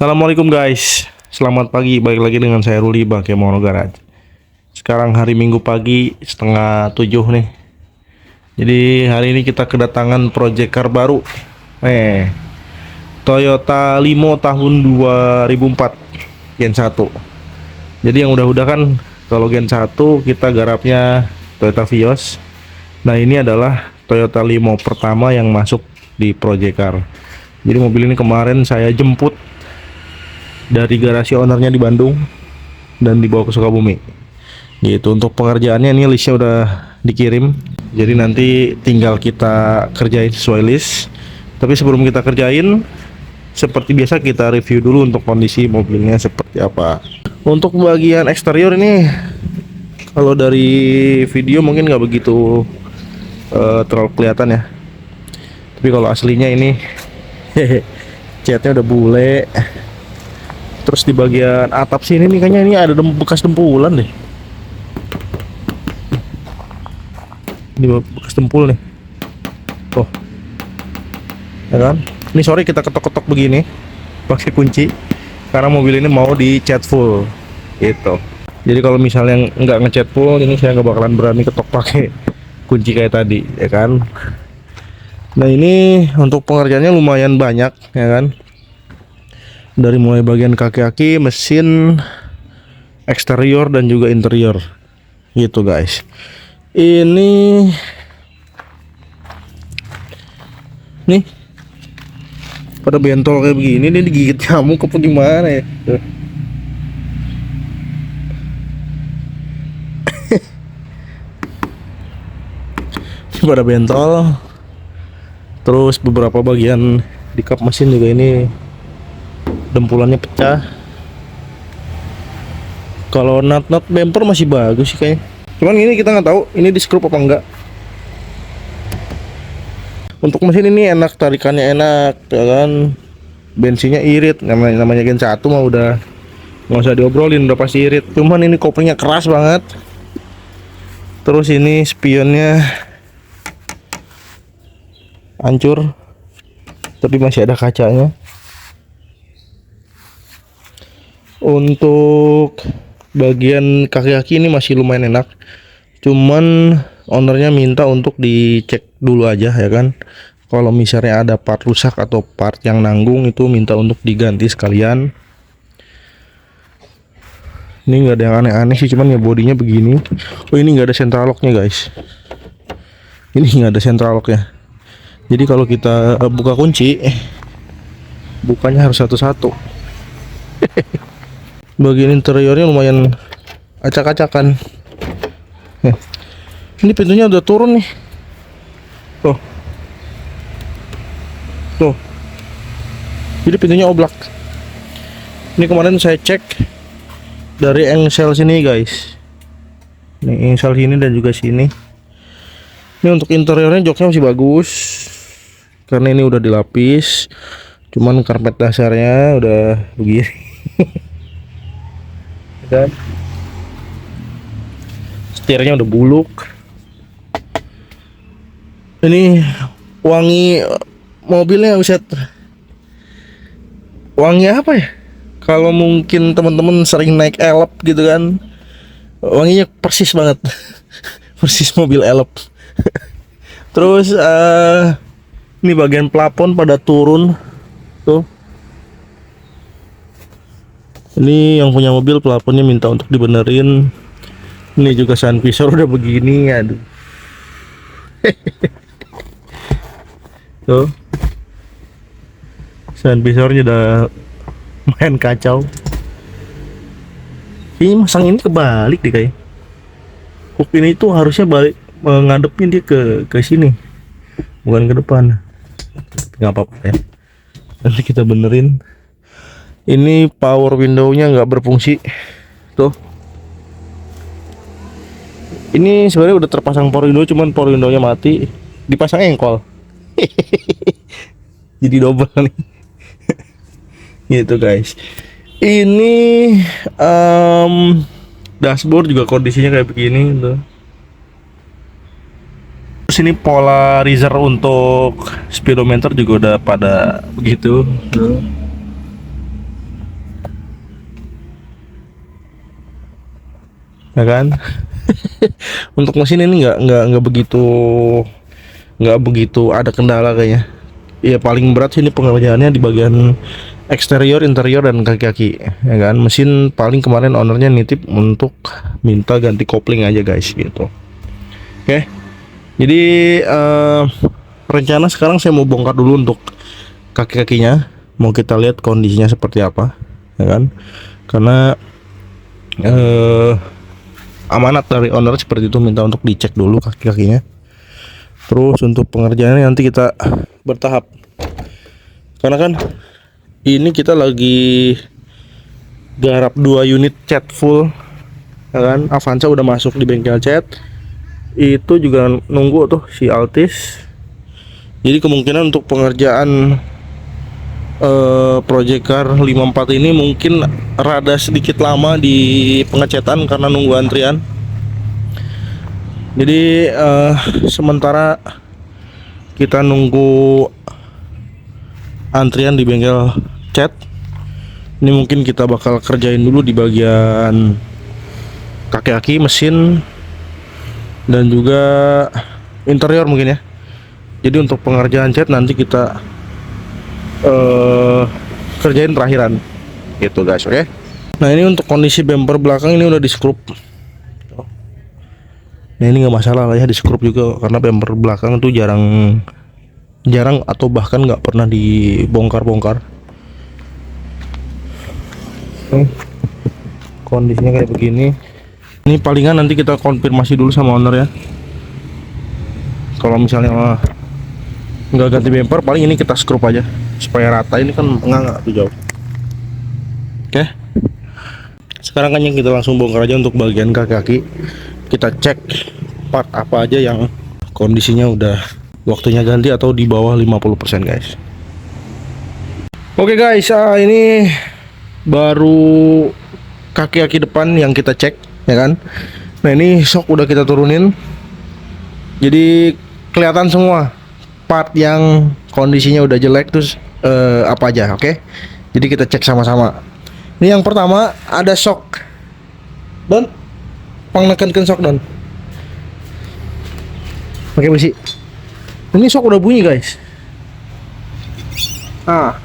Assalamualaikum guys, selamat pagi, balik lagi dengan saya Ruli Bangke Mono Garage. Sekarang hari Minggu pagi setengah 7 nih. Jadi hari ini kita kedatangan project car baru, Toyota Limo tahun 2004 Gen 1. Jadi yang udah-udah kan, kalau Gen 1 kita garapnya Toyota Vios. Nah ini adalah Toyota Limo pertama yang masuk di project car. Jadi mobil ini kemarin saya jemput dari garasi ownernya di Bandung dan dibawa ke Sukabumi. Gitu. Untuk pengerjaannya ini listnya udah dikirim. Jadi nanti tinggal kita kerjain sesuai list. Tapi sebelum kita kerjain, seperti biasa kita review dulu untuk kondisi mobilnya seperti apa. Untuk bagian eksterior ini, kalau dari video mungkin nggak begitu terlalu kelihatan ya. Tapi kalau aslinya ini, catnya udah bule. Terus di bagian atap sini nih kayaknya ini ada bekas dempulan deh. Ini bekas dempul nih. Oh, ya kan? Ini sorry kita ketok-ketok begini pakai kunci karena mobil ini mau dicat full, gitu. Jadi kalau misalnya nggak ngecat full, ini saya nggak bakalan berani ketok pakai kunci kayak tadi, ya kan? Nah ini untuk pengerjaannya lumayan banyak, ya kan? Dari mulai bagian kaki-kaki, mesin, eksterior dan juga interior, gitu guys. Ini nih pada bentol kayak begini, ini digigit nyamuk apa gimana ya? Pada bentol. Terus beberapa bagian di kap mesin juga ini dempulannya pecah. Kalau nut bumper masih bagus sih kayaknya. Cuman ini kita nggak tahu ini di skrup apa enggak. Untuk mesin ini enak, tarikannya enak, ya kan. Bensinnya irit, namanya Gen 1 mah udah nggak usah diobrolin, udah pasti irit. Cuman ini koplingnya keras banget. Terus ini spionnya hancur, tapi masih ada kacanya. Untuk bagian kaki-kaki ini masih lumayan enak, cuman ownernya minta untuk dicek dulu aja, ya kan. Kalau misalnya ada part rusak atau part yang nanggung itu minta untuk diganti sekalian. Ini nggak ada yang aneh-aneh sih, cuman ya bodinya begini. Oh ini nggak ada central locknya guys, ini nggak ada central locknya. Jadi kalau kita buka kunci, bukanya harus satu-satu. Bagian interiornya lumayan acak-acakan. Ini pintunya udah turun nih. Tuh. Tuh. Jadi pintunya oblak. Ini kemarin saya cek dari engsel sini guys. Nih engsel sini dan juga sini. Ini untuk interiornya joknya masih bagus, karena ini udah dilapis. Cuman karpet dasarnya udah begini. Dan setirnya udah buluk. Ini wangi mobilnya, buset. Wangi apa ya? Kalau mungkin teman-teman sering naik elep gitu kan, wanginya persis banget. Persis mobil elep. Terus ini bagian plafon pada turun tuh. Ini yang punya mobil pelapornya minta untuk dibenerin. Ini juga sun visor udah begini, aduh. Tuh, sun visornya udah main kacau. Ini masang ini kebalik deh kayak. Hook ini tuh harusnya balik, ngadepin dia ke sini, bukan ke depan. Nggak apa-apa ya. Nanti kita benerin. Ini power window-nya nggak berfungsi. Tuh. Ini sebenarnya udah terpasang power window, cuman power window-nya mati. Dipasang engkol. Jadi double nih. Gitu guys. Ini dashboard juga kondisinya kayak begini tuh. Terus ini polarizer untuk speedometer juga udah pada begitu. ya kan? Untuk mesin ini nggak begitu ada kendala kayaknya. Ya paling berat sih ini pengerjaannya di bagian eksterior, interior dan kaki-kaki, ya kan. Mesin paling kemarin ownernya nitip untuk minta ganti kopling aja guys gitu. Oke. Jadi rencana sekarang saya mau bongkar dulu untuk kaki-kakinya. Mau kita lihat kondisinya seperti apa, ya kan? Karena amanat dari owner seperti itu, minta untuk dicek dulu kaki-kakinya. Terus untuk pengerjaannya nanti kita bertahap. Karena kan ini kita lagi garap 2 unit cat full, ya kan? Avanza udah masuk di bengkel cat. Itu juga nunggu tuh si Altis. Jadi kemungkinan untuk pengerjaan Project Car 54 ini mungkin rada sedikit lama di pengecetan karena nunggu antrian. Jadi sementara kita nunggu antrian di bengkel cat, ini mungkin kita bakal kerjain dulu di bagian kaki-kaki mesin dan juga interior mungkin ya. Jadi untuk pengerjaan cat nanti kita kerjain terakhiran gitu guys, oke? Nah ini untuk kondisi bumper belakang ini udah di skrup. Nah ini nggak masalah lah ya, di skrup juga karena bumper belakang tuh jarang atau bahkan nggak pernah dibongkar-bongkar. Kondisinya kayak begini. Ini palingan nanti kita konfirmasi dulu sama owner ya. Kalau misalnya nggak ganti bumper, paling ini kita skrup aja supaya rata. Ini kan nggak tuh jauh. Oke. Sekarang kan yang kita langsung bongkar aja untuk bagian kaki-kaki. Kita cek part apa aja yang kondisinya udah waktunya ganti atau di bawah 50% guys. Oke guys, ini baru kaki-kaki depan yang kita cek, ya kan. Nah ini shock udah kita turunin. Jadi kelihatan semua part yang kondisinya udah jelek terus apa aja, oke? Jadi kita cek sama-sama. Ini yang pertama ada shock. Don, pangnekankeun shock Don. Pakai besi. Ini shock udah bunyi guys. Ah.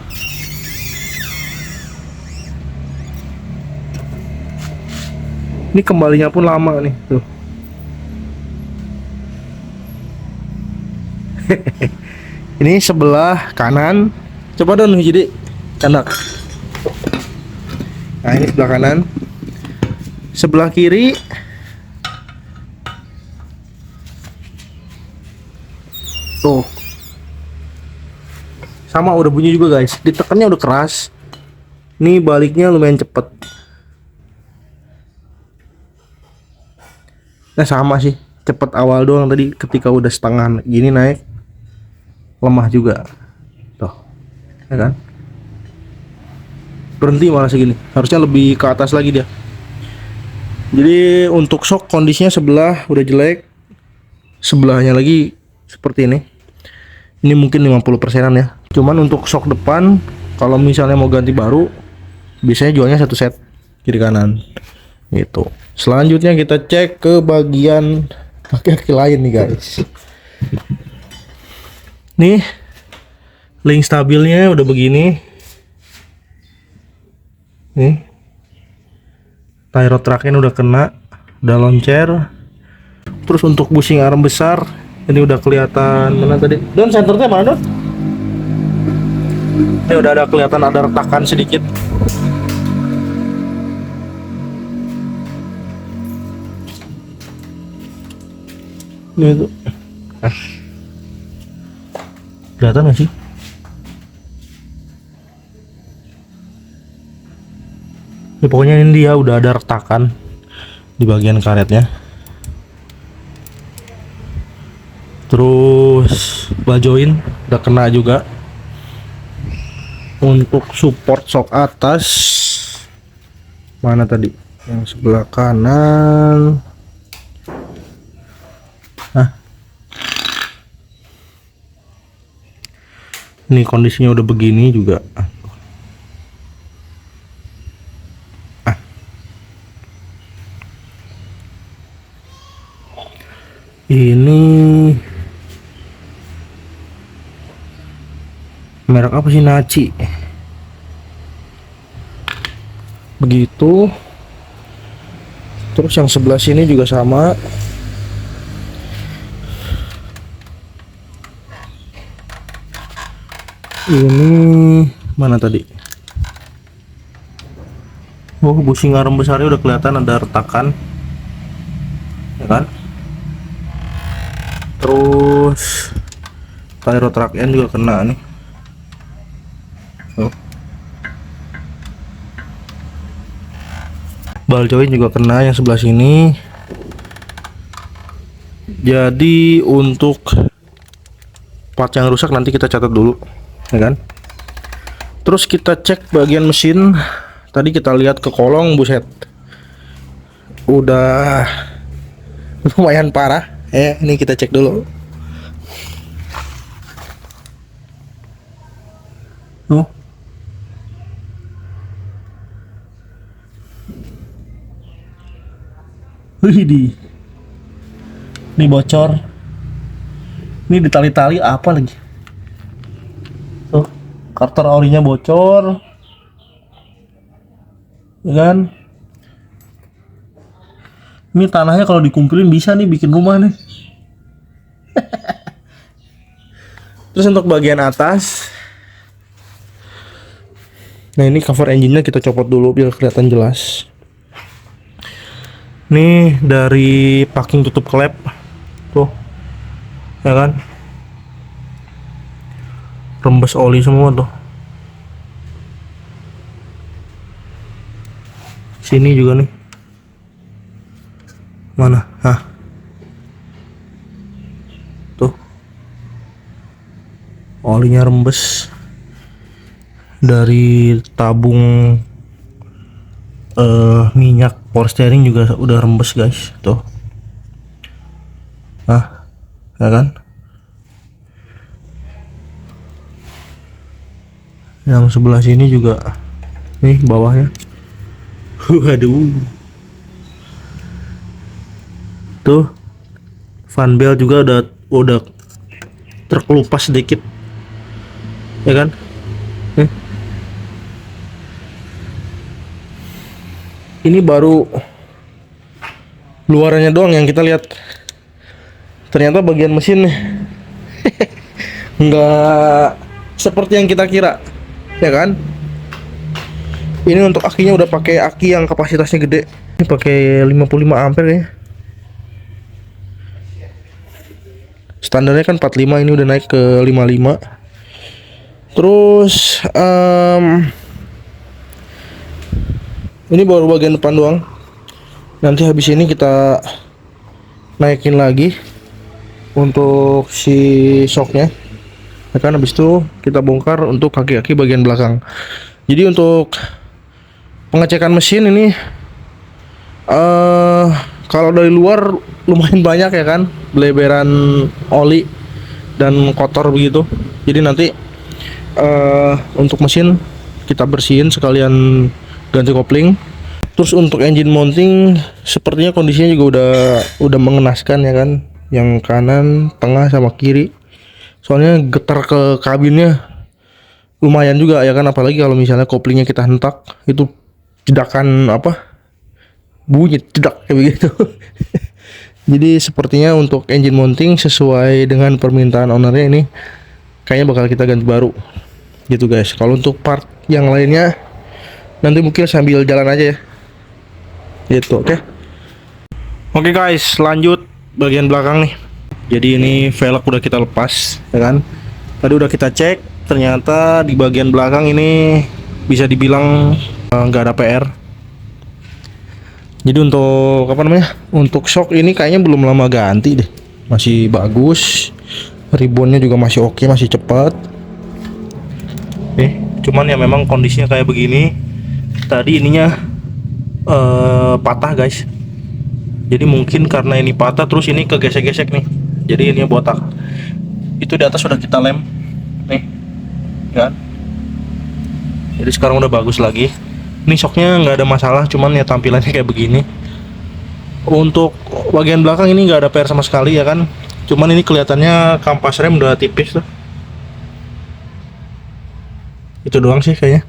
Ini kembalinya pun lama nih tuh. Ini sebelah kanan. Coba Don jadi enak. Nah ini sebelah kanan. Sebelah kiri. Tuh. Sama udah bunyi juga guys. Ditekannya udah keras. Ini baliknya lumayan cepet. Nah sama sih, cepet awal doang tadi, ketika udah setengah gini naik lemah juga. Tuh, ya kan? Berhenti malah segini. Harusnya lebih ke atas lagi dia. Jadi untuk shock kondisinya sebelah udah jelek. Sebelahnya lagi seperti ini. Ini mungkin 50%-an ya. Cuman untuk shock depan kalau misalnya mau ganti baru biasanya jualnya satu set kiri kanan. Gitu. Selanjutnya kita cek ke bagian kaki-kaki lain nih guys. Nih link stabilnya udah begini. Nih tie rod tracknya udah kena, udah loncer. Terus untuk bushing arm besar ini udah kelihatan. Mana tadi Don, senternya mana Don? Ini udah ada kelihatan ada retakan sedikit. Ini tuh kelihatan gak sih? Ya, pokoknya ini dia udah ada retakan di bagian karetnya. Terus ball joint udah kena juga. Untuk support shock atas mana tadi? Yang sebelah kanan. Ini kondisinya udah begini juga. Ini merek apa sih, Naci begitu. Terus yang sebelah sini juga sama. Ini mana tadi? Oh, busi ngarem besarnya udah kelihatan, ada retakan, ya kan? Terus tyro track end juga kena nih. Oh. Ball joint juga kena yang sebelah sini. Jadi untuk part yang rusak nanti kita catat dulu, ya kan? Terus kita cek bagian mesin. Tadi kita lihat ke kolong, buset, udah lumayan parah. Ini kita cek dulu. Oh. Widih. Ini bocor. Ini ditali-tali apa lagi? Tuh, karter orinya bocor. Ya kan? Ini tanahnya kalau dikumpulin bisa nih bikin rumah nih. Terus untuk bagian atas, nah ini cover engine-nya kita copot dulu biar kelihatan jelas. Nih dari packing tutup klep tuh, ya kan, rembes oli semua tuh. Sini juga nih, mana? Tuh, olinya rembes. Dari tabung minyak power steering juga udah rembes guys, tuh. Ya kan? Yang sebelah sini juga nih bawahnya. Waduh. Tuh, fan belt juga udah terkelupas sedikit, ya kan? Ini baru luarannya doang yang kita lihat. Ternyata bagian mesin nggak seperti yang kita kira, ya kan? Ini untuk akinya udah pakai aki yang kapasitasnya gede. Ini pakai 55 ampere ya. Standarnya kan 45, ini udah naik ke 55. Terus ini baru bagian depan doang. Nanti habis ini kita naikin lagi untuk si shocknya. Ya kan, habis itu kita bongkar untuk kaki-kaki bagian belakang. Jadi untuk pengecekan mesin ini kalau dari luar lumayan banyak ya kan, beleberan oli dan kotor begitu. Jadi nanti untuk mesin kita bersihin sekalian ganti kopling. Terus untuk engine mounting sepertinya kondisinya juga udah mengenaskan ya kan, yang kanan, tengah sama kiri. Soalnya getar ke kabinnya lumayan juga ya kan, apalagi kalau misalnya koplingnya kita hentak, itu jedakan apa, bunyi jedak kayak begitu. Jadi sepertinya untuk engine mounting sesuai dengan permintaan ownernya ini kayaknya bakal kita ganti baru gitu guys. Kalau untuk part yang lainnya nanti mungkin sambil jalan aja ya gitu. Oke guys, lanjut bagian belakang nih. Jadi ini velg udah kita lepas ya kan, tadi udah kita cek, ternyata di bagian belakang ini bisa dibilang nggak ada PR. Jadi untuk apa namanya, untuk shock ini kayaknya belum lama ganti deh, masih bagus, ribbonnya juga masih oke, masih cepat. Cuman ya memang kondisinya kayak begini. Tadi ininya patah guys. Jadi mungkin karena ini patah terus ini kegesek-gesek nih. Jadi ini botak. Itu di atas sudah kita lem nih, kan? Jadi sekarang udah bagus lagi. Ini shocknya nggak ada masalah, cuman ya tampilannya kayak begini. Untuk bagian belakang ini nggak ada PR sama sekali ya kan. Cuman ini kelihatannya kampas rem udah tipis tuh. Itu doang sih kayaknya.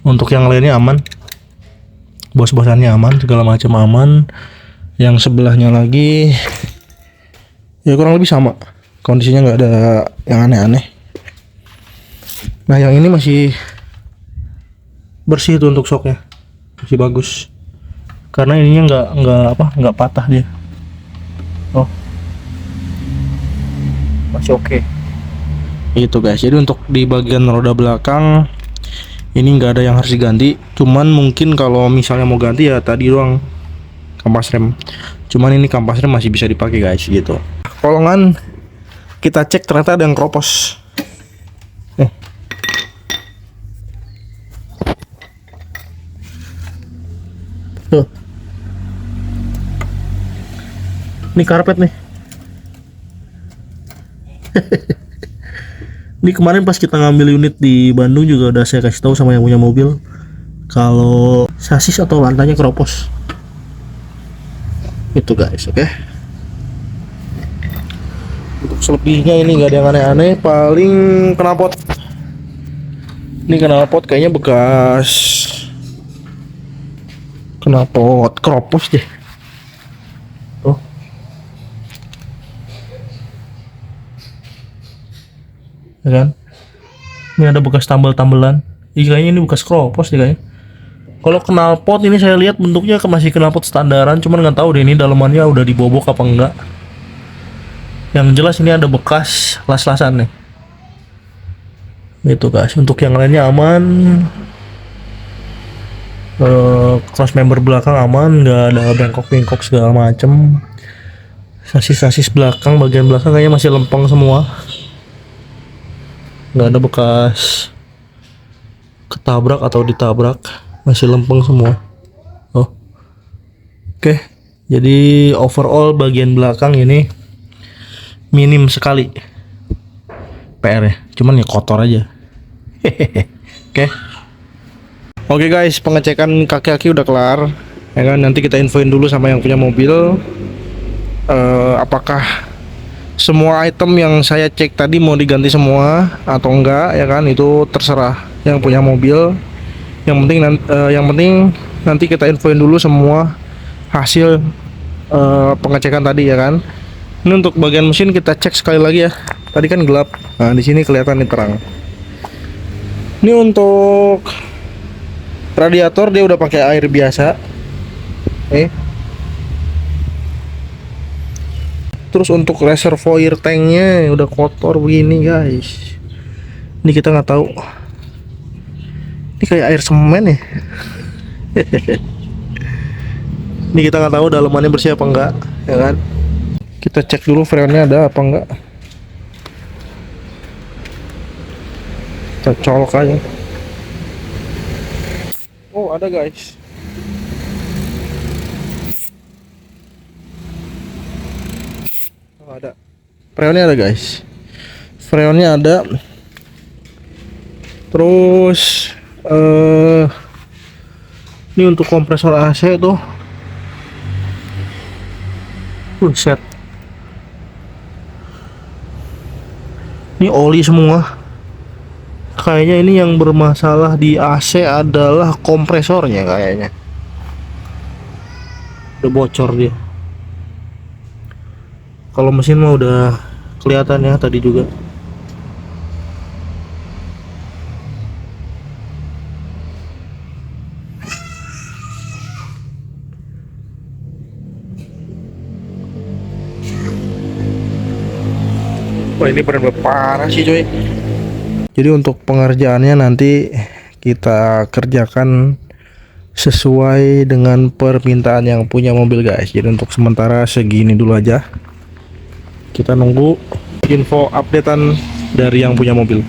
Untuk yang lainnya aman. Bos-bosannya aman, segala macam aman. Yang sebelahnya lagi ya kurang lebih sama. Kondisinya nggak ada yang aneh-aneh. Nah yang ini masih bersih tuh untuk shocknya, masih bagus. Karena ininya nggak patah dia. Oh, masih oke. Itu guys. Jadi untuk di bagian roda belakang ini nggak ada yang harus diganti. Cuman mungkin kalau misalnya mau ganti ya tadi doang kampas rem. Cuman ini kampas rem masih bisa dipakai guys gitu. Kolongan kita cek ternyata ada yang keropos. Tuh. Ini karpet nih. Ini kemarin pas kita ngambil unit di Bandung juga udah saya kasih tahu sama yang punya mobil kalau sasis atau lantainya keropos. Itu guys, oke. Untuk selebihnya ini nggak ada yang aneh-aneh, paling knalpot. Ini knalpot kayaknya bekas knalpot keropos deh. Oh. Ya kan? Ini ada bekas tambal-tambelan. Kayaknya ini bekas keropos deh kayaknya. Kalau knalpot ini saya lihat bentuknya masih knalpot standaran, cuman nggak tahu deh ini dalamannya udah dibobok apa enggak. Yang jelas ini ada bekas las-lasan nih. Itu guys. Untuk yang lainnya aman. Cross member belakang aman, nggak ada bengkok-bengkok segala macem. Sasis belakang, bagian belakang kayaknya masih lempeng semua. Nggak ada bekas ketabrak atau ditabrak, masih lempeng semua. Oh, oke. Jadi overall bagian belakang ini minim sekali PR-nya, cuman ya kotor aja. Oke. Oke guys, pengecekan kaki-kaki udah kelar. Ya kan, nanti kita infoin dulu sama yang punya mobil. Apakah semua item yang saya cek tadi mau diganti semua atau enggak, ya kan? Itu terserah yang punya mobil. Yang penting nanti kita infoin dulu semua hasil pengecekan tadi ya kan. Ini untuk bagian mesin kita cek sekali lagi ya. Tadi kan gelap. Nah, di sini kelihatan nih terang. Ini untuk radiator dia udah pakai air biasa. Terus untuk reservoir tanknya udah kotor begini guys. Ini kita nggak tahu. Ini kayak air semen ya. Ini kita nggak tahu dalamannya bersih apa enggak, ya kan? Kita cek dulu freonnya ada apa enggak. Kita colok aja. Oh, ada guys. Oh, ada. Freonnya ada guys. Freonnya ada. Terus ini untuk kompresor AC tuh. Set. Ini oli semua. Kayaknya ini yang bermasalah di AC adalah kompresornya kayaknya. Udah bocor dia. Kalau mesin mah udah kelihatan ya tadi juga. Wah, ini benar-benar parah sih coy. Jadi untuk pengerjaannya nanti kita kerjakan sesuai dengan permintaan yang punya mobil guys. Jadi untuk sementara segini dulu aja. Kita nunggu info updatean dari yang punya mobil.